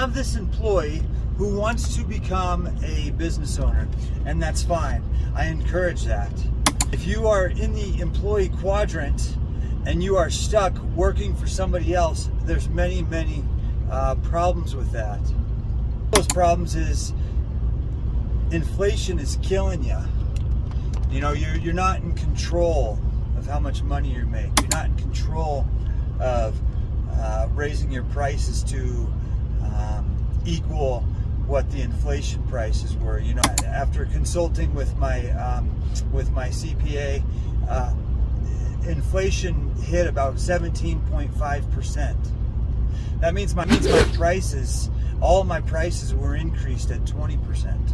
have this employee who wants to become a business owner, and that's fine. I encourage that. If you are in the employee quadrant and you are stuck working for somebody else, there's many problems with that. Those problems is inflation is killing you. You know, you're not in control of how much money you make. You're not in control of raising your prices to equal what the inflation prices were. You know, after consulting with my CPA, inflation hit about 17.5%. That means my prices, all my prices were increased at 20%.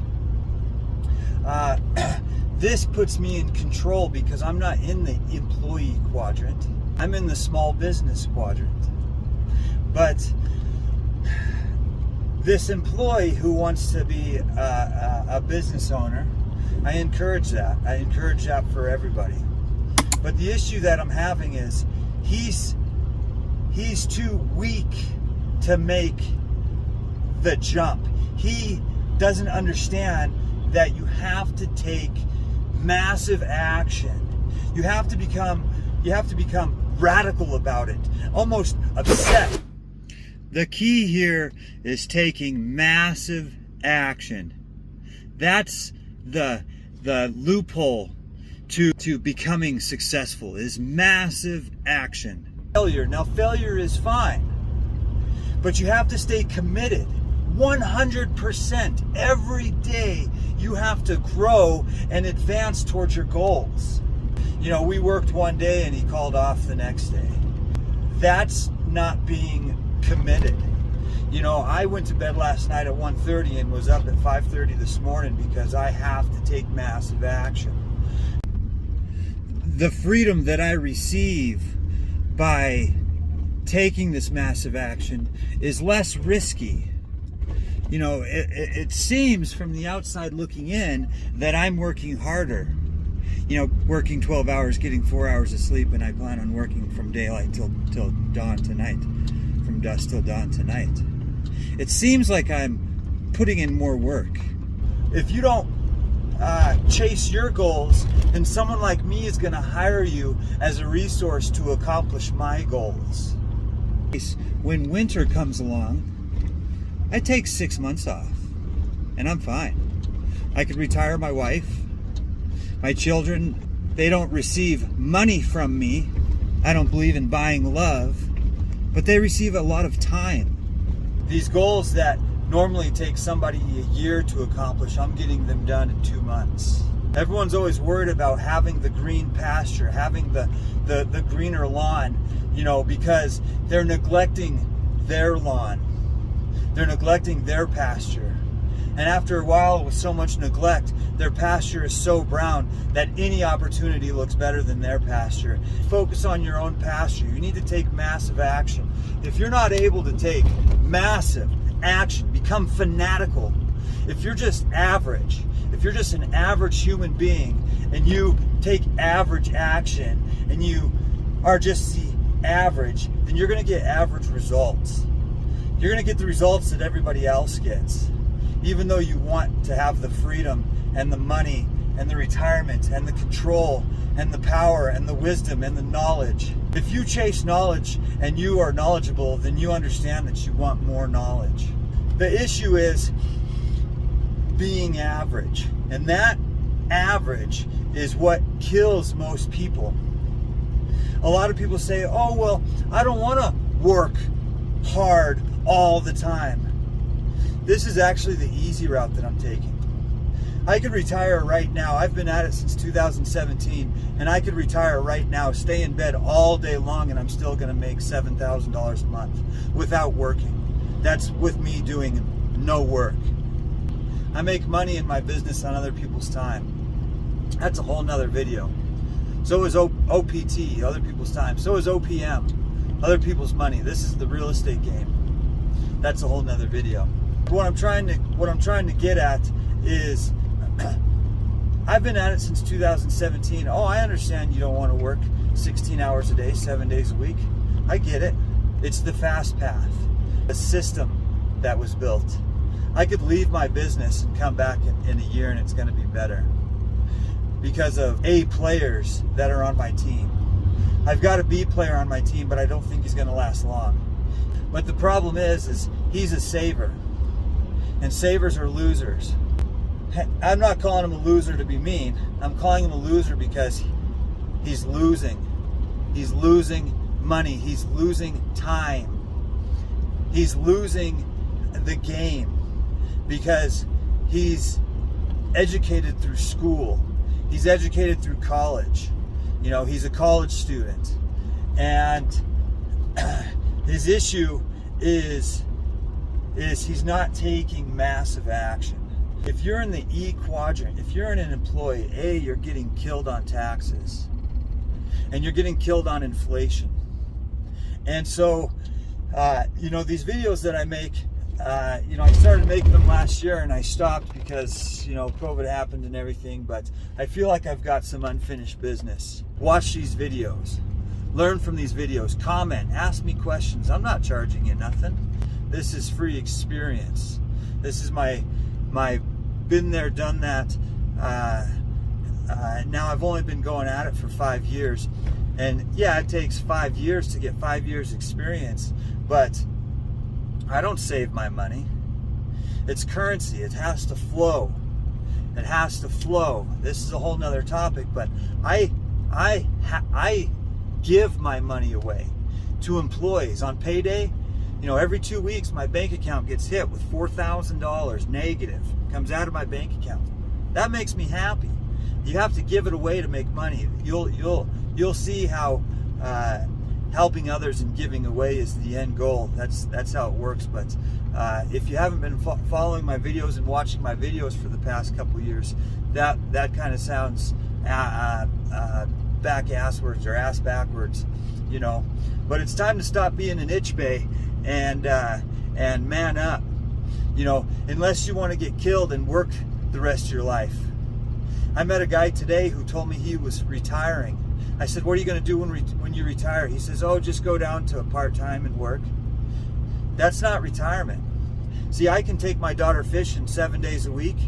This puts me in control because I'm not in the employee quadrant. I'm in the small business quadrant. But this employee who wants to be a business owner, I encourage that. I encourage that for everybody. But the issue that I'm having is he's too weak to make the jump. He doesn't understand that you have to take massive action. You have to become radical about it, almost obsessed. The key here is taking massive action. That's the loophole to becoming successful, is massive action. Now failure is fine, but you have to stay committed 100% every day. You have to grow and advance towards your goals. You know, we worked one day and he called off the next day. That's not being committed. You know, I went to bed last night at 1:30 and was up at 5:30 this morning because I have to take massive action. The freedom that I receive by taking this massive action is less risky. You know, it seems from the outside looking in that I'm working harder. You know, working 12 hours, getting 4 hours of sleep, and I plan on working from daylight till dawn tonight, from dusk till dawn tonight. It seems like I'm putting in more work. If you don't chase your goals, then someone like me is going to hire you as a resource to accomplish my goals. When winter comes along, I take 6 months off, and I'm fine. I could retire my wife. My children, they don't receive money from me. I don't believe in buying love, but they receive a lot of time. These goals that normally take somebody a year to accomplish, I'm getting them done in 2 months. Everyone's always worried about having the green pasture, having the greener lawn, you know, because they're neglecting their lawn. They're neglecting their pasture. And after a while, with so much neglect, their pasture is so brown that any opportunity looks better than their pasture. Focus on your own pasture. You need to take massive action. If you're not able to take massive action, become fanatical. If you're just average, if you're just an average human being and you take average action and you are just the average, then you're going to get average results. You're going to get the results that everybody else gets. Even though you want to have the freedom and the money and the retirement and the control and the power and the wisdom and the knowledge. If you chase knowledge and you are knowledgeable, then you understand that you want more knowledge. The issue is being average. And that average is what kills most people. A lot of people say, oh, well, I don't want to work hard all the time. This is actually the easy route that I'm taking. I could retire right now. I've been at it since 2017, and I could retire right now, stay in bed all day long, and I'm still going to make $7,000 a month without working. That's with me doing no work. I make money in my business on other people's time. That's a whole nother video. So is OPT, other people's time. So is OPM, other people's money. This is the real estate game. That's a whole nother video. What I'm trying to get at is I've been at it since 2017. Oh, I understand you don't want to work 16 hours a day, 7 days a week. I get it. It's the fast path. The system that was built. I could leave my business and come back in a year and it's going to be better because of A players that are on my team. I've got a B player on my team, but I don't think he's going to last long. But the problem is he's a saver, and savers are losers. I'm not calling him a loser to be mean. I'm calling him a loser because he's losing. He's losing money. He's losing time. He's losing the game because he's educated through school. He's educated through college. You know, he's a college student. And his issue is he's not taking massive action. If you're in the E quadrant, if you're an employee, A, you're getting killed on taxes and you're getting killed on inflation. And so, you know, these videos that I make, you know, I started making them last year and I stopped because, you know, COVID happened and everything, but I feel like I've got some unfinished business. Watch these videos, learn from these videos, comment, ask me questions. I'm not charging you nothing. This is free experience. This is my been there, done that. Now I've only been going at it for 5 years, and yeah, it takes 5 years to get 5 years experience, but I don't save my money. It's currency. It has to flow. It has to flow. This is a whole nother topic, but I give my money away to employees on payday. You know, every 2 weeks my bank account gets hit with $4,000 negative. Comes out of my bank account. That makes me happy. You have to give it away to make money. You'll see how helping others and giving away is the end goal. That's how it works. But if you haven't been following my videos and watching my videos for the past couple years, that kind of sounds back asswards or ass backwards, you know. But it's time to stop being an itch bay and man up. You know, unless you want to get killed and work the rest of your life. I met a guy today who told me he was retiring. I said, what are you going to do when you retire? He says, oh, just go down to a part-time and work. That's not retirement. See, I can take my daughter fishing 7 days a week,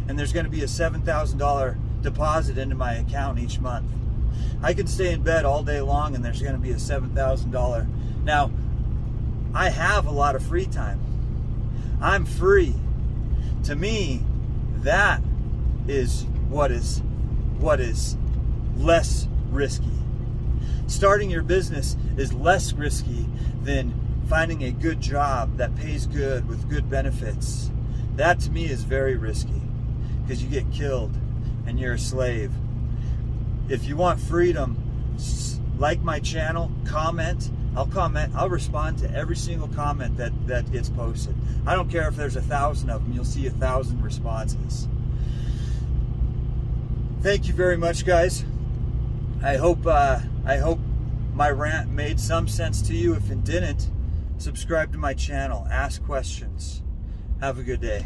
and there's going to be a $7,000 deposit into my account each month. I can stay in bed all day long, and there's going to be a $7,000. Now, I have a lot of free time. I'm free. To me, that is what is less risky. Starting your business is less risky than finding a good job that pays good with good benefits. That to me is very risky because you get killed and you're a slave. If you want freedom, like my channel, comment. I'll respond to every single comment that gets posted. I don't care if there's 1,000 of them, you'll see 1,000 responses. Thank you very much, guys. I hope my rant made some sense to you. If it didn't, subscribe to my channel, ask questions. Have a good day.